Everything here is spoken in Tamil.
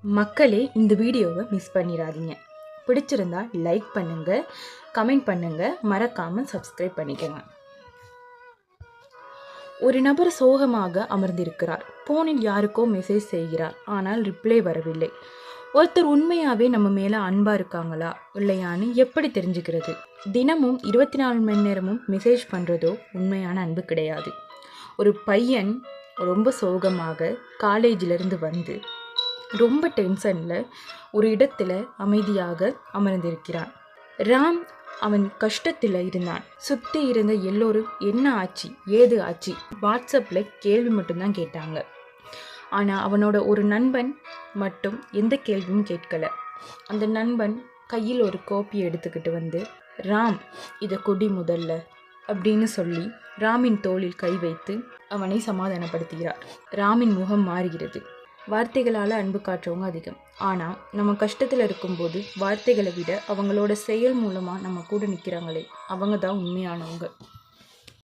மக்களே, இந்த வீடியோவை மிஸ் பண்ணிடாதீங்க. பிடிச்சிருந்தா லைக் பண்ணுங்க, கமெண்ட் பண்ணுங்க, மறக்காம சப்ஸ்கிரைப் பண்ணிக்கோங்க. ஒரு நபர் சோகமாக அமர்ந்திருக்கிறார். போனில் யாருக்கோ மெசேஜ் செய்கிறார், ஆனால் ரிப்ளை வரவில்லை. ஒருத்தர் உண்மையாகவே நம்ம மேலே அன்பாக இருக்காங்களா இல்லையான்னு எப்படி தெரிஞ்சுக்கிறது? தினமும் 24 மணி நேரமும் மெசேஜ் பண்ணுறதோ உண்மையான அன்பு கிடையாது. ஒரு பையன் ரொம்ப சோகமாக காலேஜிலிருந்து வந்து ரொம்ப டென்ஷனில் ஒரு இடத்துல அமைதியாக அமர்ந்திருக்கிறான். ராம் அவன் கஷ்டத்தில் இருந்தான். சுற்றி இருந்த எல்லோரும் என்ன ஆச்சு, ஏது ஆச்சு, வாட்ஸ்அப்பில் கேள்வி மட்டும்தான் கேட்டாங்க. ஆனால் அவனோட ஒரு நண்பன் மட்டும் எந்த கேள்வியும் கேட்கல. அந்த நண்பன் கையில் ஒரு கோப்பையை எடுத்துக்கிட்டு வந்து, ராம் இதை குடி முதல்ல அப்படின்னு சொல்லி ராமின் தோளில் கை வைத்து அவனை சமாதானப்படுத்துகிறார். ராமின் முகம் மாறுகிறது. வார்த்தைகளால் அன்பு காட்டுறவங்க அதிகம். ஆனால் நம்ம கஷ்டத்தில் இருக்கும்போது வார்த்தைகளை விட அவங்களோட செயல் மூலமாக நம்ம கூட நிற்கிறாங்களே, அவங்க தான் உண்மையானவங்க.